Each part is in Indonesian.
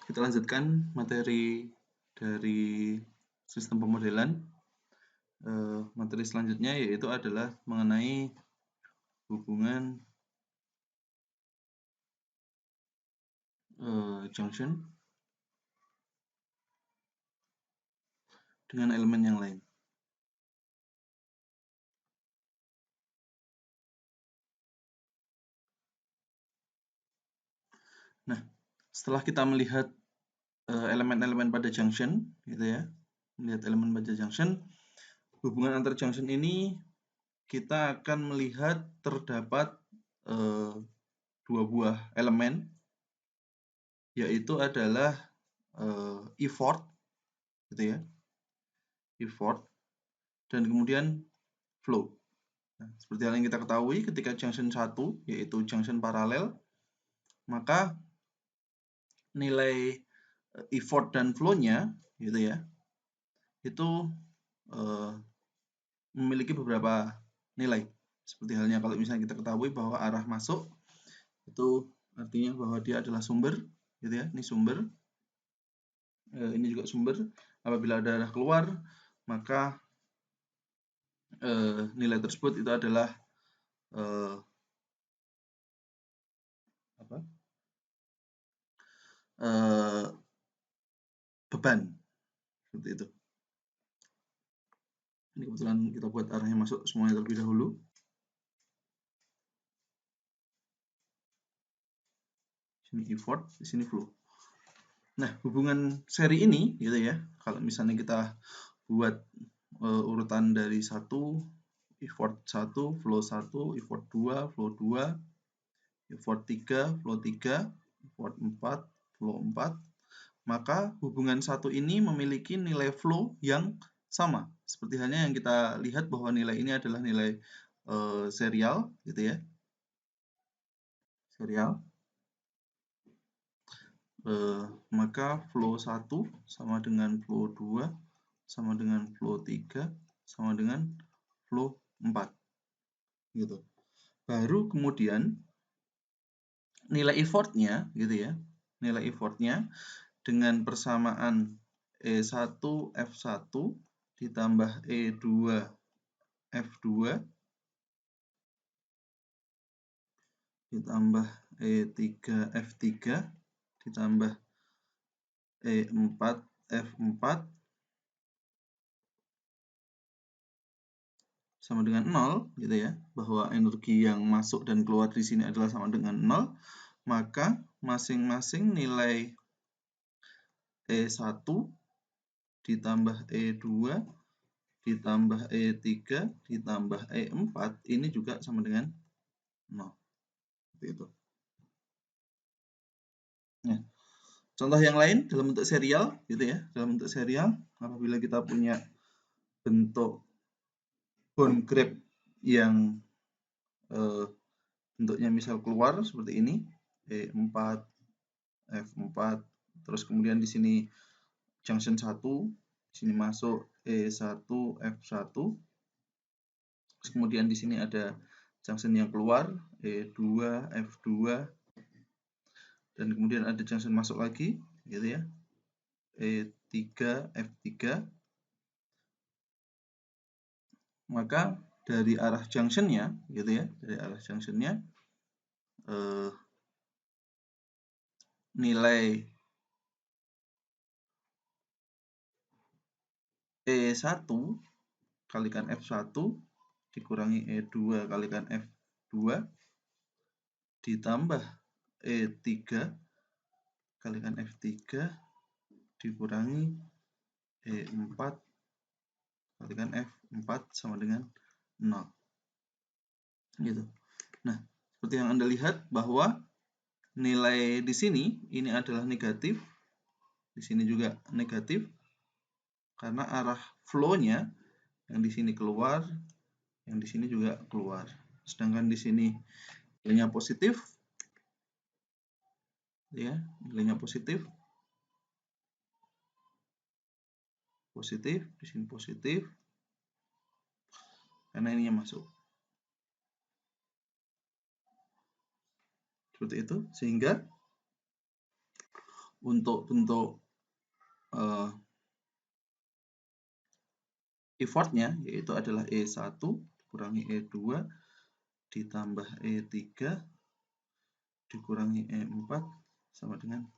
Kita lanjutkan materi dari sistem pemodelan. Materi selanjutnya yaitu adalah mengenai hubungan junction dengan elemen yang lain. Nah, setelah kita melihat elemen-elemen pada junction, gitu ya, melihat elemen pada junction, hubungan antar junction ini kita akan melihat terdapat dua buah elemen, yaitu adalah effort, gitu ya, effort, dan kemudian flow. Nah, seperti hal yang kita ketahui, ketika junction 1 yaitu junction paralel, maka nilai effort dan flow-nya, gitu ya, itu memiliki beberapa nilai. Seperti halnya kalau misalnya kita ketahui bahwa arah masuk itu artinya bahwa dia adalah sumber, gitu ya. Ini sumber, ini juga sumber. Apabila ada arah keluar, maka nilai tersebut itu adalah beban, seperti itu. Ini kebetulan kita buat arahnya masuk semuanya terlebih dahulu. Sini effort, di sini flow. Nah, hubungan seri ini, gitu ya, kalau misalnya kita buat urutan dari 1, effort 1, flow 1, effort 2, flow 2, effort 3, flow 3, effort 4, flow 4, maka hubungan 1 ini memiliki nilai flow yang sama. Seperti halnya yang kita lihat bahwa nilai ini adalah nilai serial, gitu ya. Serial. Maka flow 1 sama dengan flow 2 sama dengan flow 3 sama dengan flow 4, gitu. Baru kemudian nilai effortnya, gitu ya, nilai effortnya dengan persamaan E1 F1 ditambah E2 F2 ditambah E3 F3 ditambah E4 F4 sama dengan 0, gitu ya, bahwa energi yang masuk dan keluar di sini adalah sama dengan 0, maka masing-masing nilai E1 ditambah E2 ditambah E3 ditambah E4 ini juga sama dengan 0. Seperti itu. Nah, contoh yang lain dalam bentuk serial, gitu ya, dalam bentuk serial, apabila kita punya bentuk bond graph yang bentuknya misal keluar seperti ini, E4, F4, terus kemudian di sini junction 1, di sini masuk E1, F1, terus kemudian di sini ada junction yang keluar, E2, F2, dan kemudian ada junction masuk lagi, gitu ya, E3, F3, maka dari arah junctionnya, gitu ya, dari arah junctionnya nilai E1 kalikan F1 dikurangi E2 kalikan F2 ditambah E3 kalikan F3 dikurangi E4 kalikan F4 sama dengan 0. Gitu. Nah, seperti yang Anda lihat bahwa nilai di sini ini adalah negatif, di sini juga negatif, karena arah flow-nya yang di sini keluar, yang di sini juga keluar. Sedangkan di sini nilainya positif, ya, nilainya positif, di sini positif, karena ininya masuk. Seperti itu, sehingga untuk bentuk effortnya, yaitu adalah E1 dikurangi E2 ditambah E3 dikurangi E4 sama dengan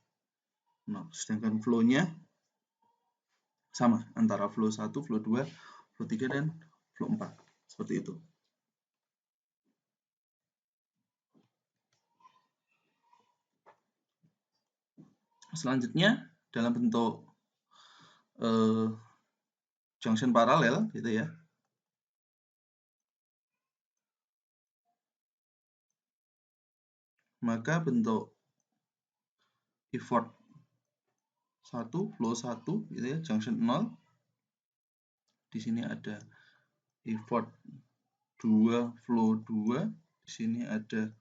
0. Sedangkan flow-nya sama antara flow 1, flow 2, flow 3, dan flow 4. Seperti itu. Selanjutnya, dalam bentuk junction paralel, gitu ya. Maka bentuk effort 1, flow 1, gitu ya, junction 0. Di sini ada effort 2, flow 2. Di sini ada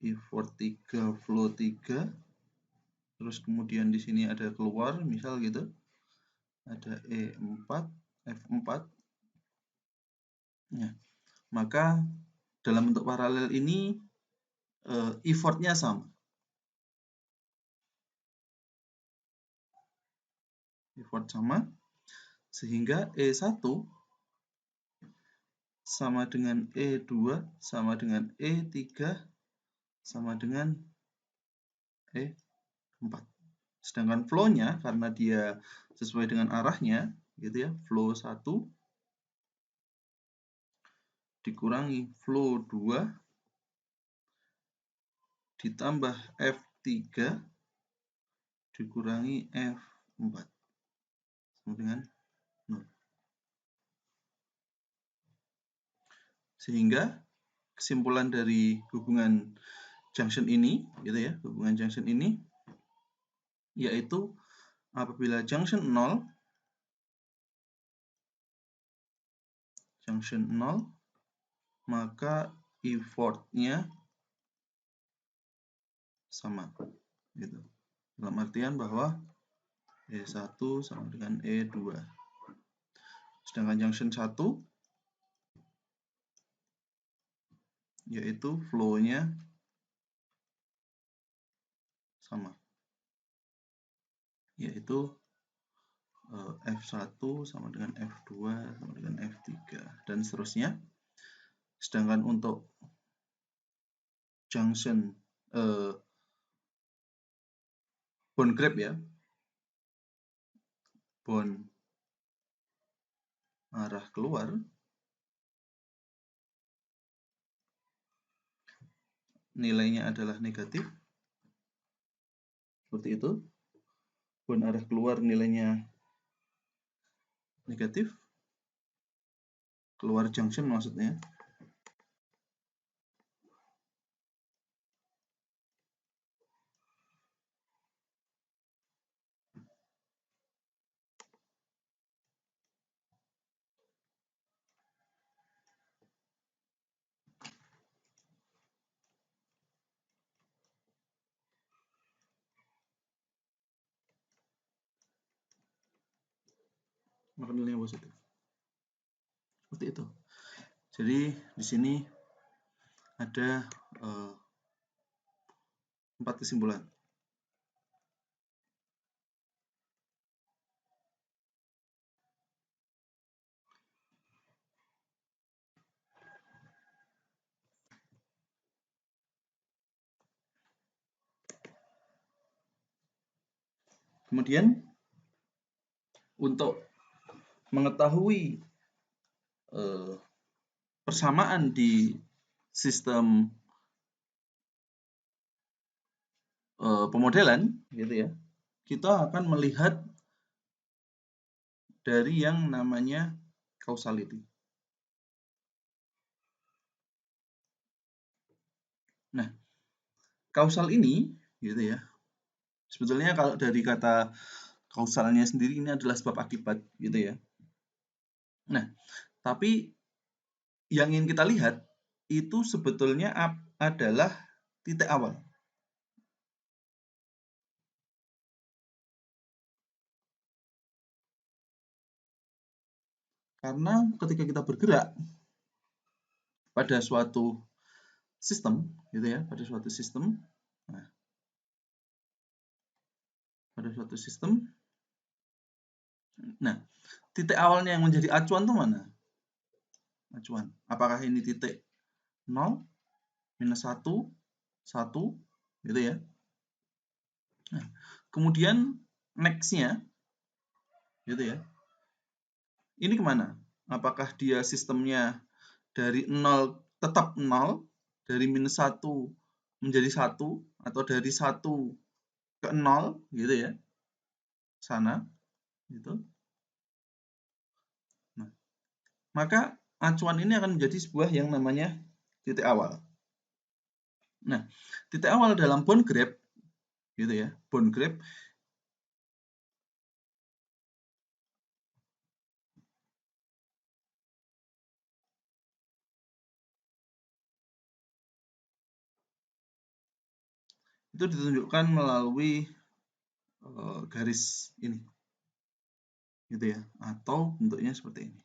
effort 3, flow 3. Terus kemudian di sini ada keluar, misal gitu. Ada E4, F4. Ya. Maka dalam bentuk paralel ini effortnya sama. Effort sama, sehingga E1 sama dengan E2 sama dengan E3 sama dengan E4. Sedangkan flow-nya, karena dia sesuai dengan arahnya, gitu ya, flow 1 dikurangi flow 2 ditambah F3 dikurangi F4 sama dengan 0. Sehingga kesimpulan dari hubungan junction ini, gitu ya, hubungan junction ini, yaitu apabila junction 0 maka effortnya sama, gitu. Dalam artian bahwa E1 sama dengan E2. Sedangkan junction 1 yaitu flow-nya sama, yaitu F1 sama dengan F2 sama dengan F3 dan seterusnya. Sedangkan untuk junction bond grab ya, bond arah keluar, nilainya adalah negatif, seperti itu. Bond arah keluar nilainya negatif, keluar junction maksudnya. Maka nilainya positif. Seperti itu. Jadi di sini ada 4 kesimpulan. Kemudian untuk mengetahui persamaan di sistem pemodelan, gitu ya, kita akan melihat dari yang namanya causality. Nah, kausal ini, gitu ya, sebetulnya kalau dari kata kausalnya sendiri ini adalah sebab akibat, gitu ya. Nah, tapi yang ingin kita lihat itu sebetulnya adalah titik awal. Karena ketika kita bergerak pada suatu sistem, gitu ya, pada suatu sistem, nah, pada suatu sistem. Nah, titik awalnya yang menjadi acuan itu mana? Acuan. Apakah ini titik 0, minus 1, 1, gitu ya. Nah, kemudian next-nya, gitu ya. Ini kemana? Apakah dia sistemnya dari 0 tetap 0, dari minus 1 menjadi 1, atau dari 1 ke 0, gitu ya. Sana, gitu. Nah, maka acuan ini akan menjadi sebuah yang namanya titik awal. Nah, titik awal dalam bond graph, gitu ya, bond graph itu ditunjukkan melalui garis ini, gitu ya, atau bentuknya seperti ini.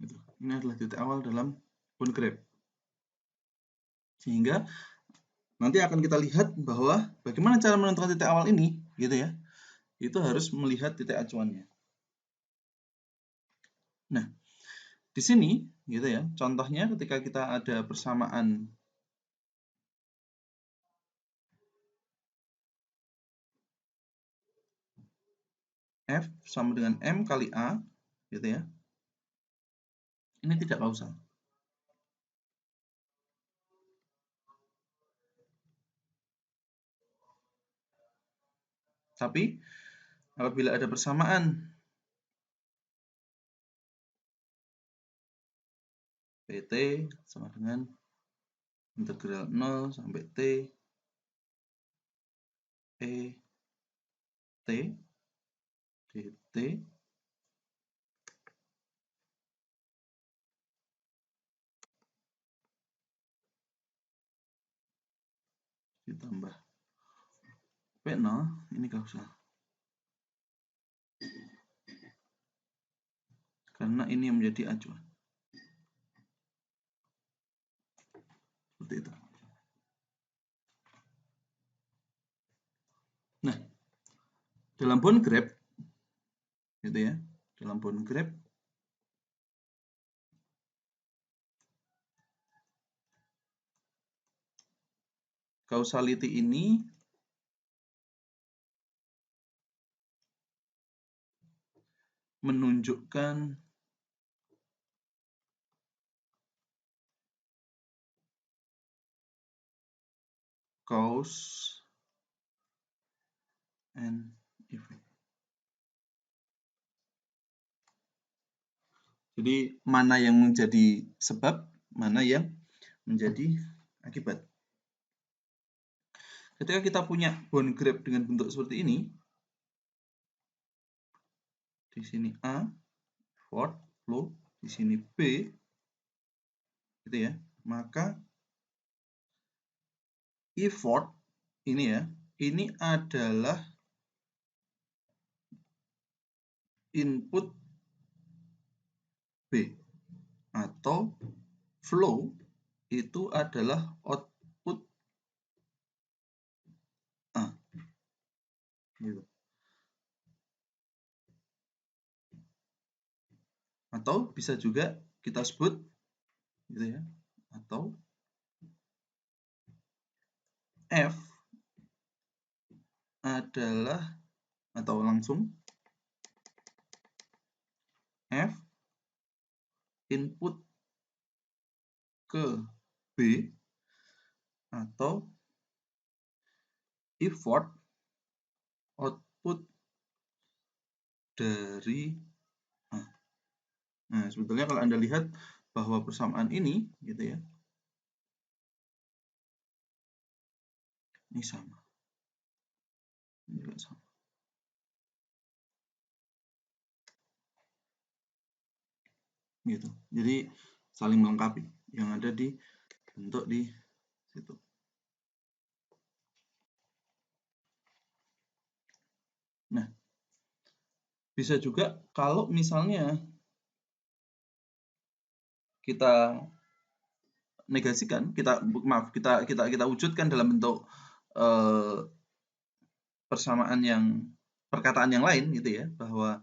Gitu. Ini adalah titik awal dalam bond graph. Sehingga nanti akan kita lihat bahwa bagaimana cara menentukan titik awal ini, gitu ya. Itu harus melihat titik acuannya. Nah, di sini, gitu ya, contohnya ketika kita ada persamaan F sama dengan M kali A, gitu ya. Ini tidak kausal. Tapi apabila ada persamaan PT sama dengan integral 0 sampai T E T dt ditambah P0, ini kausal. Karena ini yang menjadi acuan. Seperti itu. Nah, dalam bond graph, gitu ya, dalam bond graph, causality ini menunjukkan cause and effect. Jadi mana yang menjadi sebab, mana yang menjadi akibat. Ketika kita punya bond graph dengan bentuk seperti ini, di sini A, effort, flow, di sini B, gitu ya, maka effort ini ya, ini adalah input B, atau flow itu adalah output A, gitu. Atau bisa juga kita sebut, gitu ya, atau F adalah, atau langsung F input ke B, atau effort output dari A. Nah, sebetulnya kalau Anda lihat bahwa persamaan ini, gitu ya, ini sama. Ini juga sama. Gitu. Jadi saling melengkapi yang ada di bentuk di situ. Nah, Bisa juga kalau misalnya kita negasikan, kita wujudkan dalam bentuk persamaan yang perkataan yang lain gitu ya, bahwa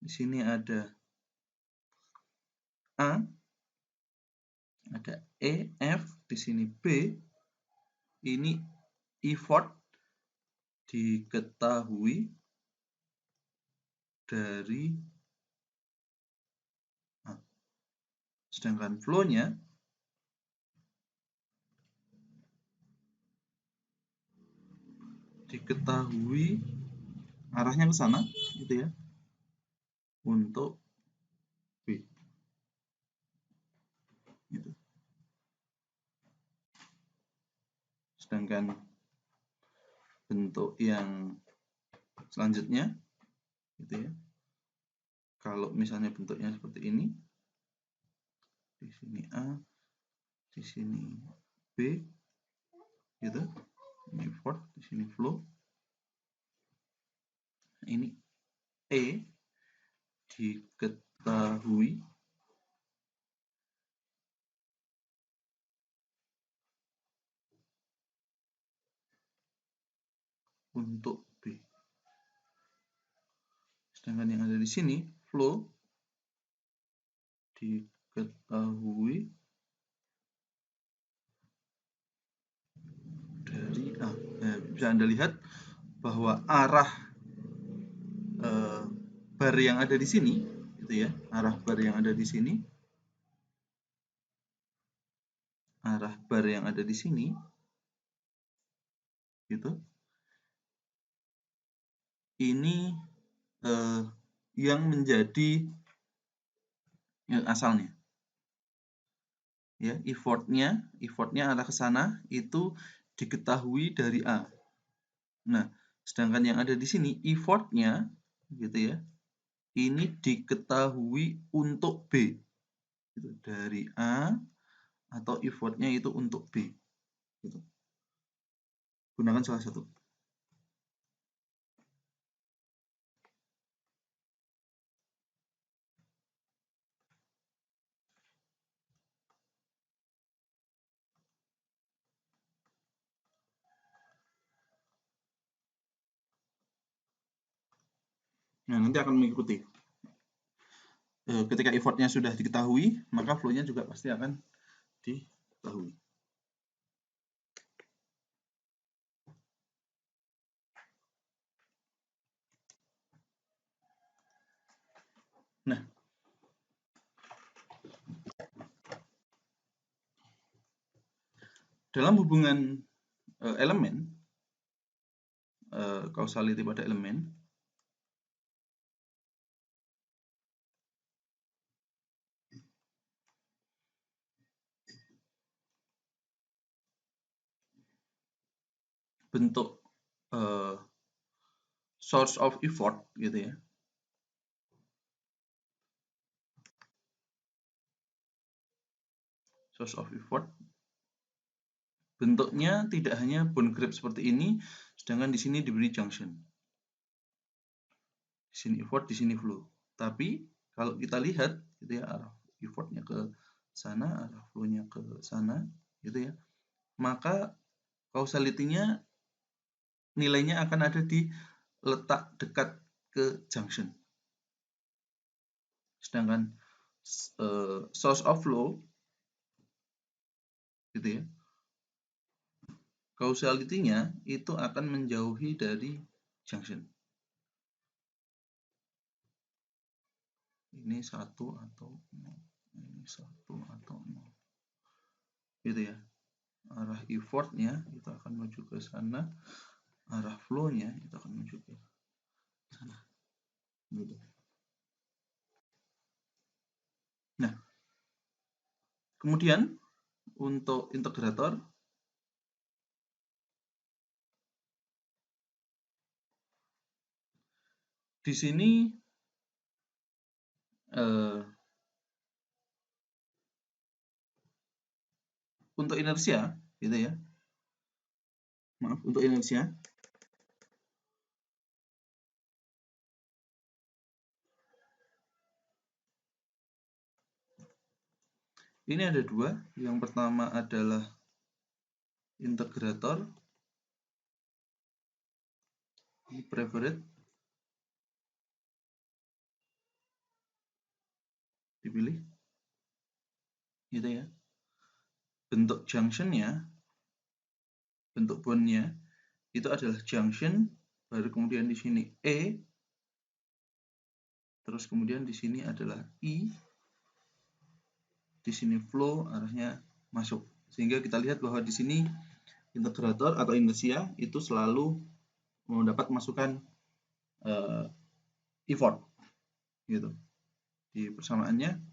di sini ada A, ada E, F, di sini B, ini effort diketahui dari A. Sedangkan flow-nya diketahui arahnya ke sana gitu ya, untuk B gitu. Sedangkan bentuk yang selanjutnya gitu ya, kalau misalnya bentuknya seperti ini, di sini A, di sini B gitu, ini effort, di sini flow, ini E diketahui untuk B. Sedangkan yang ada di sini flow diketahui dari A. Nah, bisa Anda lihat bahwa arah bar yang ada di sini gitu ya, arah bar yang ada di sini, arah bar yang ada di sini gitu, ini yang menjadi asalnya ya, effortnya arah ke sana itu diketahui dari A. Nah, sedangkan yang ada di sini effortnya gitu ya, ini diketahui untuk B gitu, dari A, atau effortnya itu untuk B gitu. Gunakan salah satu. Nah, nanti akan mengikuti. Ketika effortnya sudah diketahui, maka flow-nya juga pasti akan diketahui. Nah, dalam hubungan elemen, causality pada elemen, bentuk source of effort gitu ya, source of effort bentuknya tidak hanya bone grip seperti ini, sedangkan di sini diberi junction. Di sini effort, di sini flow. Tapi kalau kita lihat gitu ya, arah effortnya ke sana, arah flow-nya ke sana gitu ya, maka causality-nya nilainya akan ada di letak dekat ke junction. Sedangkan source of flow gitu ya, causality-nya itu akan menjauhi dari junction. Ini 1 atau 0, ini 1 atau 0 gitu ya. Arah effortnya itu akan menuju ke sana, arah flow-nya itu akan menuju ke sana gitu. Nah, kemudian untuk integrator di sini untuk inersia gitu ya, maaf, untuk inersia Ini ada dua. Yang pertama adalah integrator. Ini preferred. Dipilih. Gitu ya. Bentuk junction-nya, bentuk bond-nya itu adalah junction, baru kemudian di sini E, terus kemudian di sini adalah I, di sini flow arahnya masuk. Sehingga kita lihat bahwa di sini integrator atau inersia itu selalu mendapat masukan effort gitu. Di persamaannya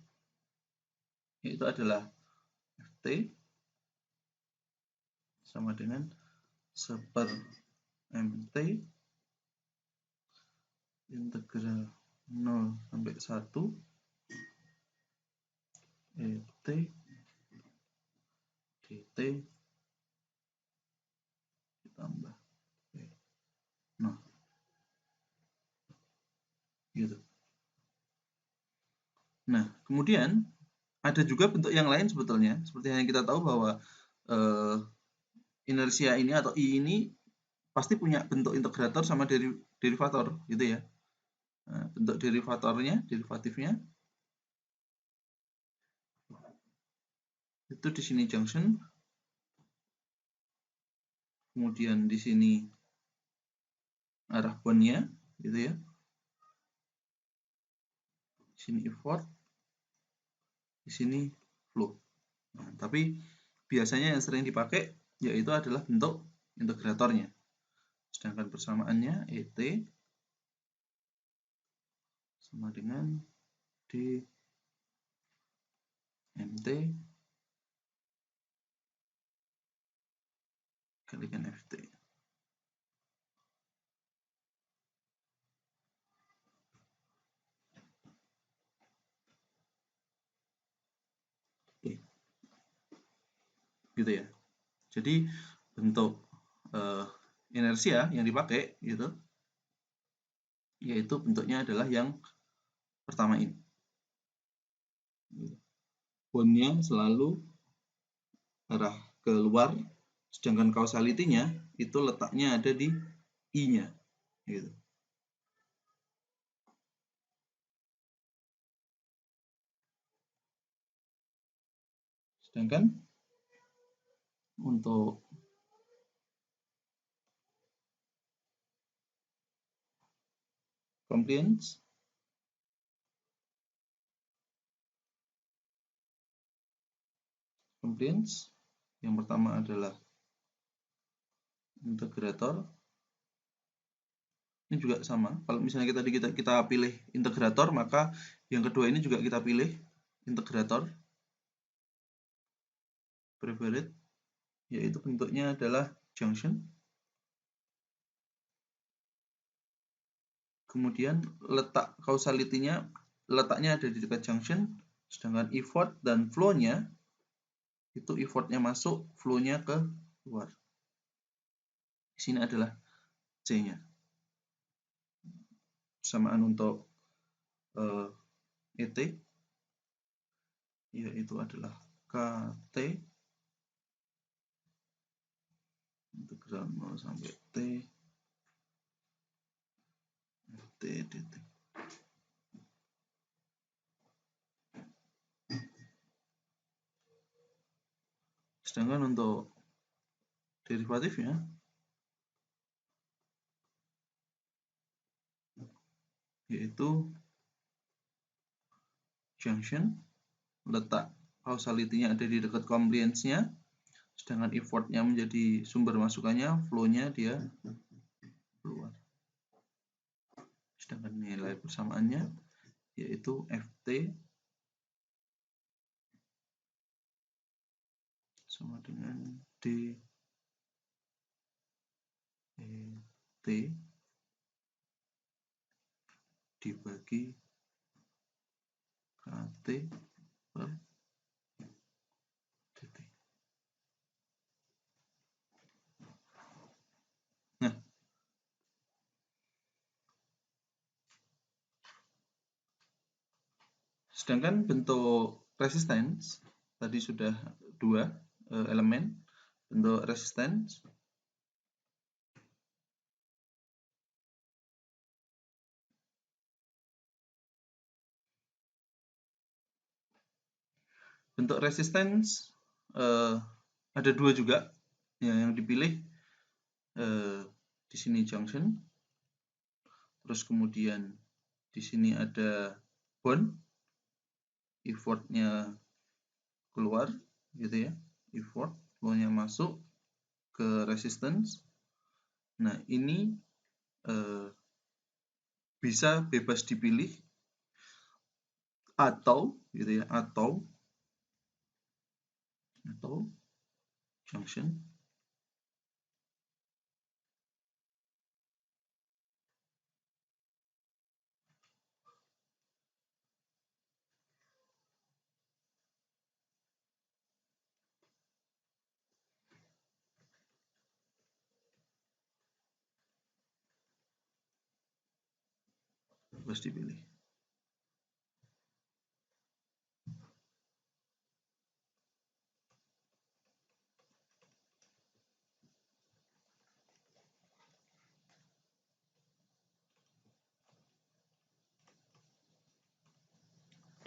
yaitu adalah Ft sama dengan 1/mt integral 0 sampai 1 Ft dt ditambah V0 gitu. Nah, kemudian ada juga bentuk yang lain sebetulnya, seperti yang kita tahu bahwa inersia ini atau I ini pasti punya bentuk integrator sama derivator gitu ya. Nah, bentuk derivatifnya itu di sini junction, kemudian di sini arah bondnya gitu ya, di sini effort, di sini flow. Nah, tapi biasanya yang sering dipakai yaitu adalah bentuk integratornya, sedangkan persamaannya ET sama dengan dmt kalikan Ft. Oke. Gitu ya. Jadi bentuk inersia yang dipakai gitu yaitu bentuknya adalah yang pertama ini. Bondnya selalu arah keluar, sedangkan causality-nya itu letaknya ada di I-nya gitu. Sedangkan untuk compliance yang pertama adalah integrator. Ini juga sama. Kalau misalnya kita pilih integrator, maka yang kedua ini juga kita pilih integrator. Preferred, yaitu bentuknya adalah junction. Kemudian letak causality-nya letaknya ada di dekat junction, sedangkan effort dan flow-nya itu effortnya masuk, flow-nya ke luar. Di sini adalah C-nya. Persamaan untuk ET yaitu adalah KT integral 0 sampai T Ft dt. Sedangkan untuk derivatifnya yaitu junction, letak causality-nya ada di dekat compliance-nya, sedangkan effort-nya menjadi sumber masukannya, flow-nya dia keluar. Sedangkan nilai persamaannya yaitu Ft sama dengan d T dibagi KT per dt. Nah, sedangkan bentuk resistance tadi sudah 2 elemen bentuk resistance. Bentuk resistance ada 2 juga ya, yang dipilih di sini junction, terus kemudian di sini ada bond, effortnya keluar gitu ya, effort flownya masuk ke resistance. Nah ini bisa bebas dipilih atau gitu ya, atau junction bebas dipilih.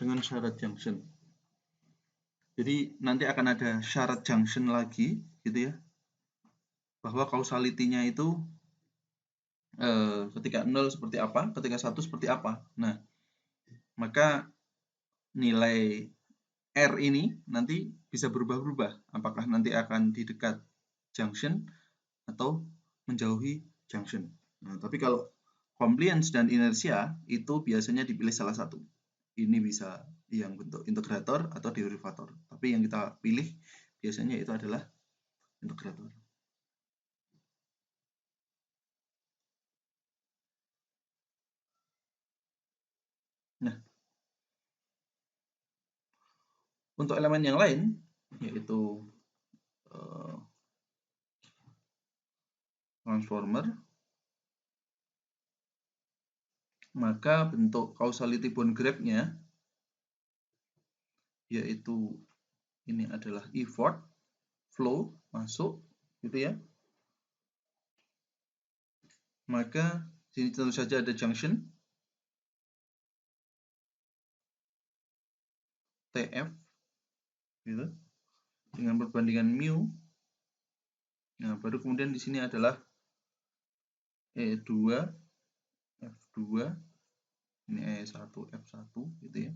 Dengan syarat junction. Jadi nanti akan ada syarat junction lagi gitu ya, bahwa causality-nya itu ketika 0 seperti apa, ketika 1 seperti apa. Nah, maka nilai R ini nanti bisa berubah-ubah, apakah nanti akan di dekat junction atau menjauhi junction. Nah, tapi kalau compliance dan inersia itu biasanya dipilih salah satu. Ini bisa yang bentuk integrator atau derivator. Tapi yang kita pilih biasanya itu adalah integrator. Nah, untuk elemen yang lain, yaitu transformer, maka bentuk causality bond graph-nya yaitu ini adalah effort, flow, masuk, gitu ya. Maka sini tentu saja ada junction, TF, gitu, dengan perbandingan mu. Nah, baru kemudian di sini adalah E2, F2, ini E1, F1, gitu ya.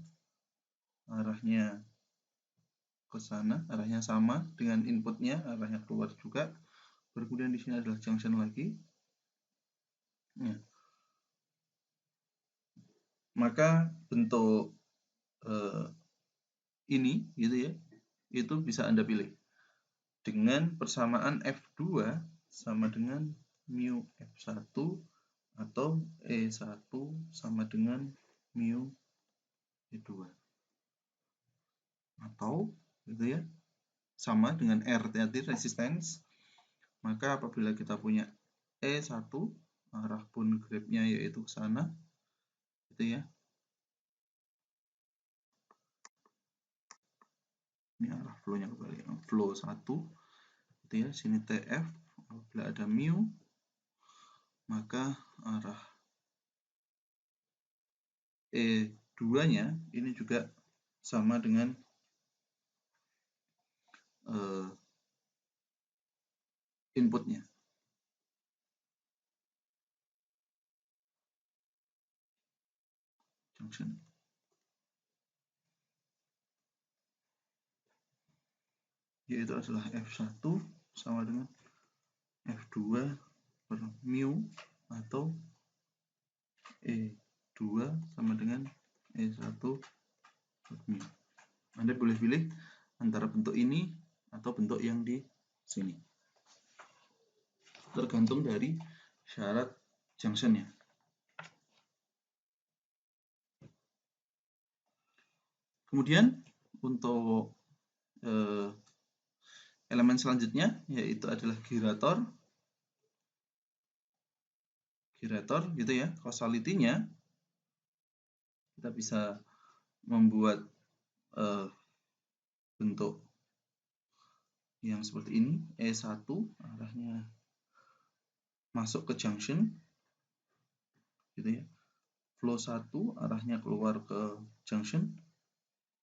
Arahnya ke sana, arahnya sama dengan inputnya, arahnya keluar juga. Baru kemudian di sini adalah junction lagi. Nah, maka bentuk ini gitu ya, itu bisa Anda pilih dengan persamaan F2 sama dengan mu F1 atau E1 sama dengan mu E2, atau gitu ya, sama dengan R tadi resistance. Maka apabila kita punya E1, arah bond graph-nya yaitu ke sana gitu ya. Ini arah flow-nya kembali, flow 1 gitu ya. Sini TF, apabila ada mu maka arah E2-nya ini juga sama dengan inputnya. Junction. Yaitu adalah F1 sama dengan F2 per mu atau E2 sama dengan E1 per mu. Anda boleh pilih antara bentuk ini atau bentuk yang di sini. Tergantung dari syarat junction-nya. Kemudian untuk elemen selanjutnya yaitu adalah girator. Girator gitu ya, causality-nya kita bisa membuat bentuk yang seperti ini, E1 arahnya masuk ke junction, gitu ya. Flow 1 arahnya keluar ke junction.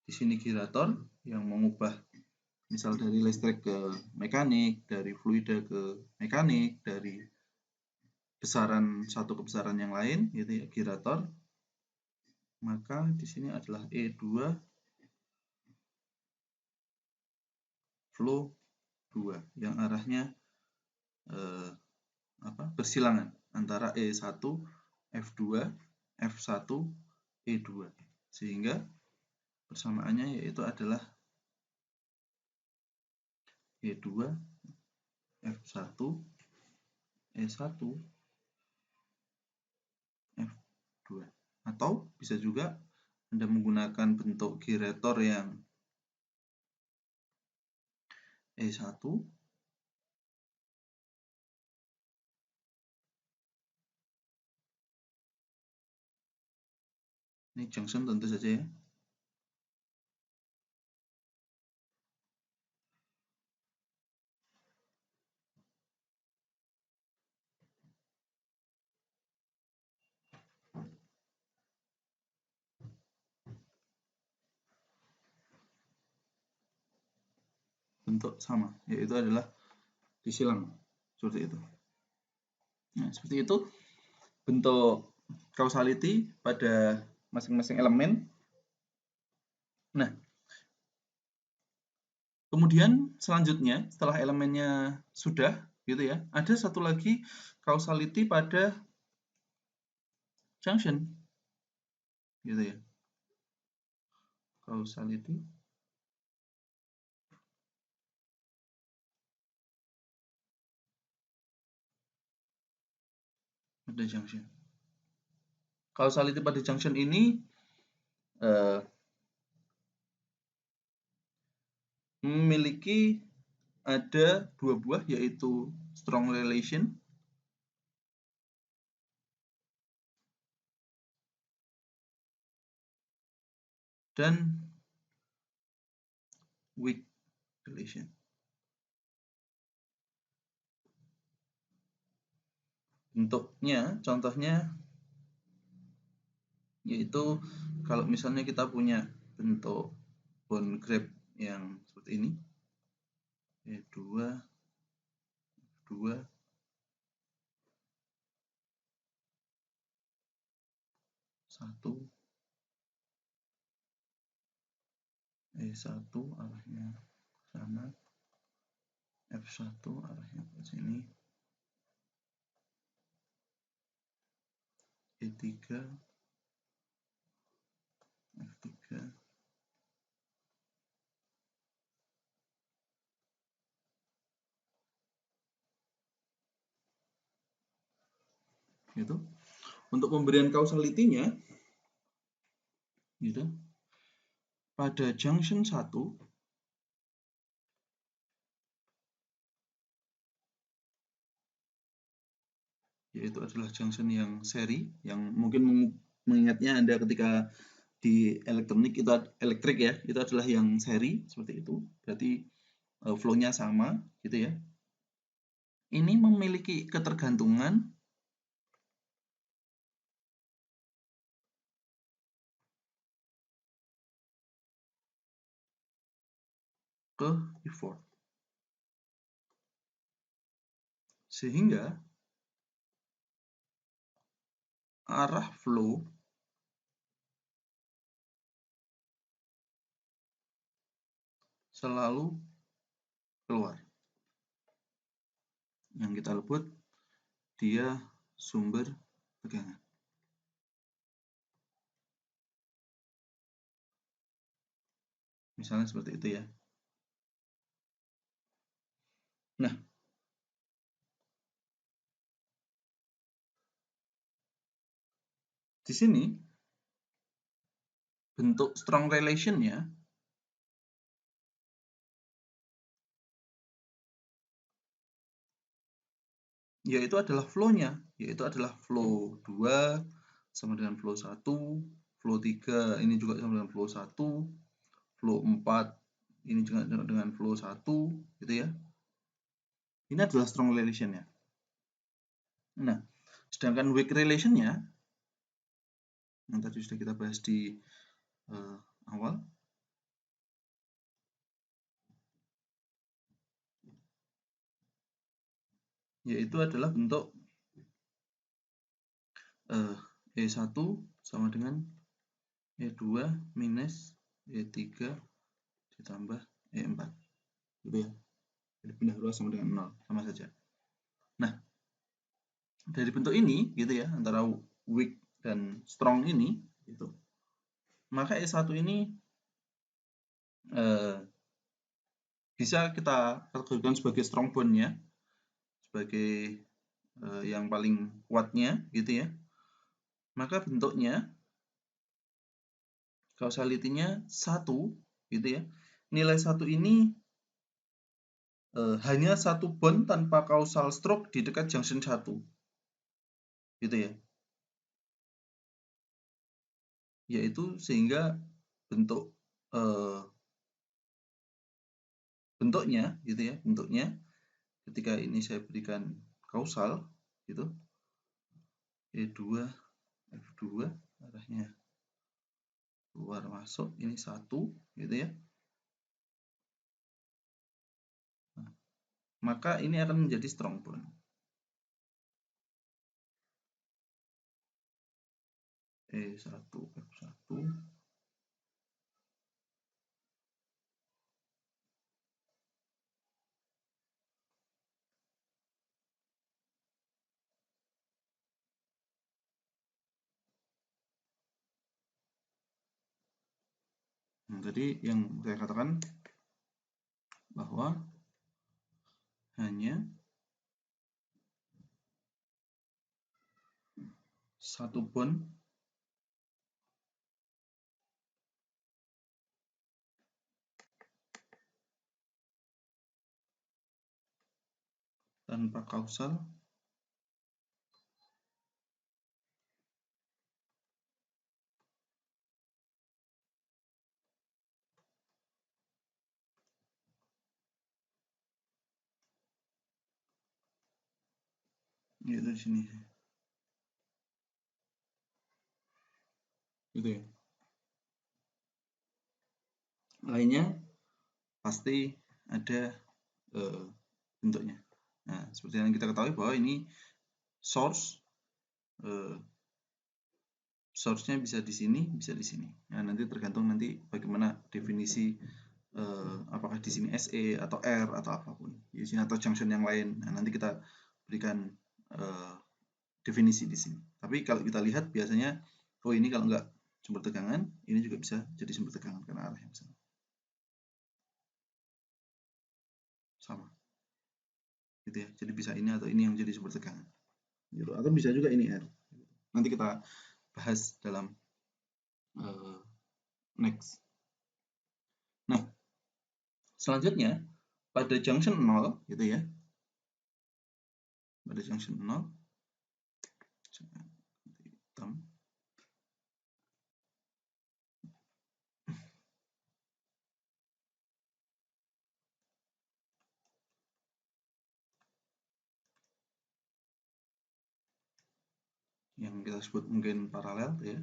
Di sini girator yang mengubah misal dari listrik ke mekanik, dari fluida ke mekanik, dari besaran satu ke besaran yang lain, gitu ya, girator. Maka di sini adalah E2 flow 2 yang arahnya bersilangan antara E1, F2, F1, E2, sehingga persamaannya yaitu adalah E2, F1, E1, F2. Atau bisa juga Anda menggunakan bentuk girator yang E1, ini junction tentu saja ya. Bentuk sama, yaitu adalah disilang seperti itu. Nah, seperti itu bentuk causality pada masing-masing elemen. Nah, kemudian selanjutnya setelah elemennya sudah, gitu ya, ada satu lagi causality pada junction, gitu ya. Causality pada junction. Causality pada junction ini memiliki ada dua buah, yaitu strong relation dan weak relation. Bentuknya, contohnya yaitu kalau misalnya kita punya bentuk bond graph yang seperti ini, E2, 2, 1, E1 arahnya ke sana, F1 arahnya ke sini, E3, F3, gitu. Untuk pemberian causality-nya, gitu, pada junction 1 yaitu adalah junction yang seri, yang mungkin mengingatnya Anda ketika di elektronik itu elektrik ya, itu adalah yang seri seperti itu. Berarti flow-nya sama, gitu ya. Ini memiliki ketergantungan ke effort. Sehingga arah flow selalu keluar. Yang kita sebut dia sumber tegangan. Misalnya seperti itu ya. Nah, di sini bentuk strong relation-nya yaitu adalah flow-nya, yaitu adalah flow 2 sama dengan flow 1, flow 3 ini juga sama dengan flow 1, flow 4 ini juga dengan flow 1 gitu ya. Ini adalah strong relation-nya. Nah, sedangkan weak relation-nya yang tadi sudah kita bahas di awal, yaitu adalah bentuk E1 sama dengan E2 minus E3 ditambah E4 gitu ya. Jadi pindah ruas sama dengan 0, sama saja. Nah, dari bentuk ini gitu ya, antara weak dan strong ini gitu, maka E1 ini bisa kita kategorikan sebagai strong bond-nya, sebagai yang paling kuatnya gitu ya. Maka bentuknya causality-nya 1 gitu ya. Nilai 1 ini hanya satu bond tanpa causal stroke di dekat junction 1 gitu ya. Yaitu sehingga bentuknya gitu ya, bentuknya ketika ini saya berikan kausal gitu, E2 F2 arahnya keluar masuk, ini 1 gitu ya. Nah, maka ini akan menjadi strong bond. E1 F1. Nah, tadi yang saya katakan bahwa hanya satu bond tanpa kausal yaitu di sini gitu ya. Lainnya pasti ada bentuknya. Nah, seperti yang kita ketahui bahwa ini source-nya bisa di sini, bisa di sini. Nah, nanti tergantung nanti bagaimana definisi apakah di sini SE atau R atau apapun, di sini atau junction yang lain. Nah, nanti kita berikan definisi di sini. Tapi kalau kita lihat biasanya, oh ini kalau nggak sumber tegangan, ini juga bisa jadi sumber tegangan karena arahnya sama. Gitu ya. Jadi bisa ini atau ini yang jadi sumber tegangan. Gitu. Atau bisa juga ini R. Nanti kita bahas dalam next. Nah, selanjutnya pada junction 0 gitu ya. Pada junction 0 hitam. Yang kita sebut mungkin paralel ya.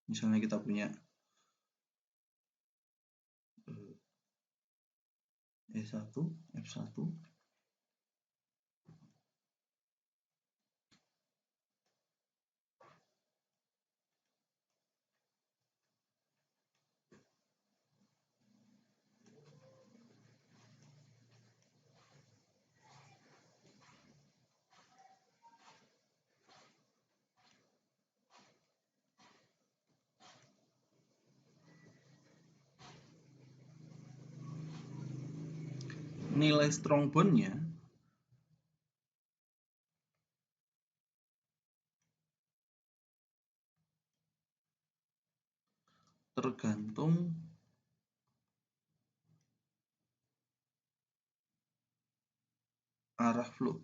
Misalnya kita punya E1, F1, nilai strong bond-nya tergantung arah flow.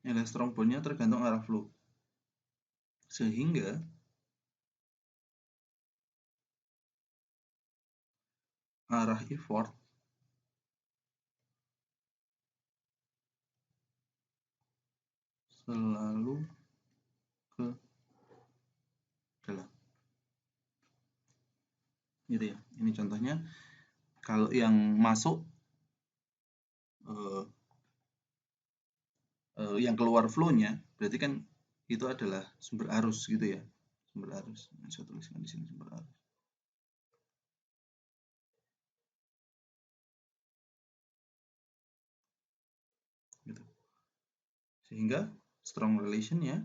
nilai strong bondnya tergantung arah flow, sehingga arah effort selalu ke dalam. Gitu ya. Ini contohnya. Kalau yang masuk, yang keluar flow-nya, berarti kan itu adalah sumber arus gitu ya. Sumber arus. Nah, saya tuliskan di sini sumber arus. Gitu. Sehingga strong relation-nya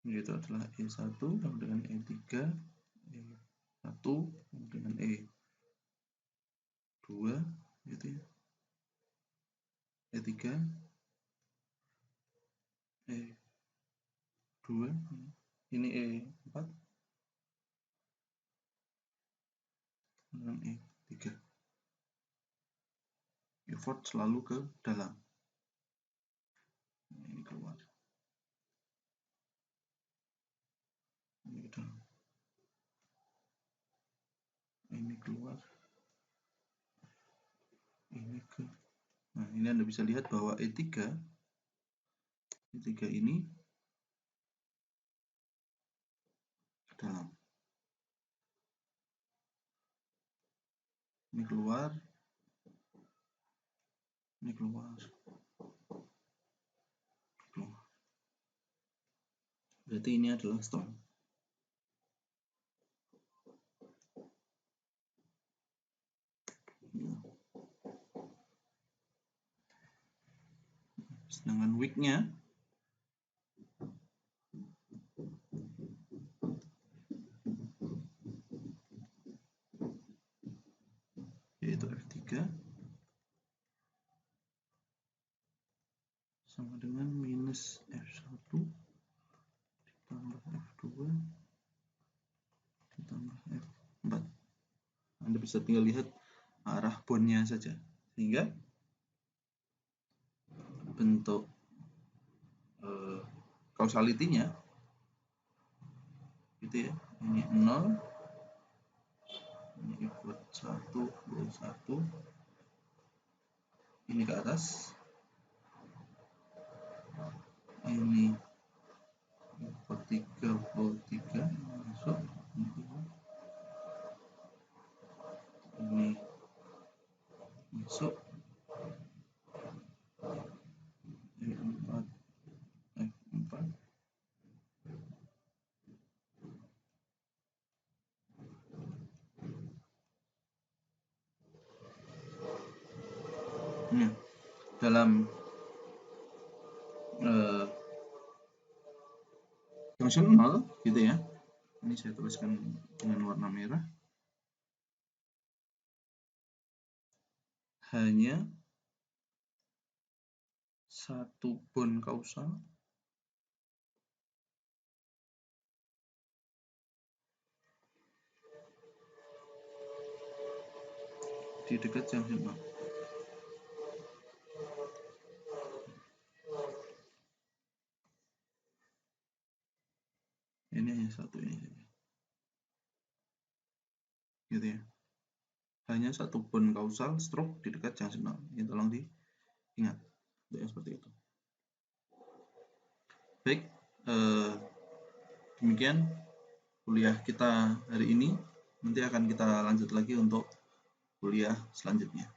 itu adalah E1 sama dengan E3, E1 sama dengan E2 gitu ya. E3, E2, ini E4 dengan E3. Effort selalu ke dalam. Ini keluar. Ini ke dalam. Ini keluar. Ini ke. Nah, ini Anda bisa lihat bahwa E3 ini ke dalam. Ini keluar. Ini keluar. Keluar. Berarti ini adalah strong. Sedangkan weak-nya yaitu F3 sama dengan minus F1 ditambah F2 ditambah F4. Anda bisa tinggal lihat arah bondnya saja, sehingga bentuk causality-nya gitu ya. Ini 0, ini effort 1, flow 1, ini ke atas, ini effort 3, flow 3, masuk, ini masuk, F4, F4, ini dalam fungsional gitu ya. Ini saya tuliskan dengan warna merah. Hanya satu bond kausal di dekat junction 0. Ini hanya satu ini saja. Gitu ya. Hanya satu bond kausal stroke di dekat junction 0. Ini tolong diingat. Yang seperti itu. Baik, demikian kuliah kita hari ini. Nanti akan kita lanjut lagi untuk kuliah selanjutnya.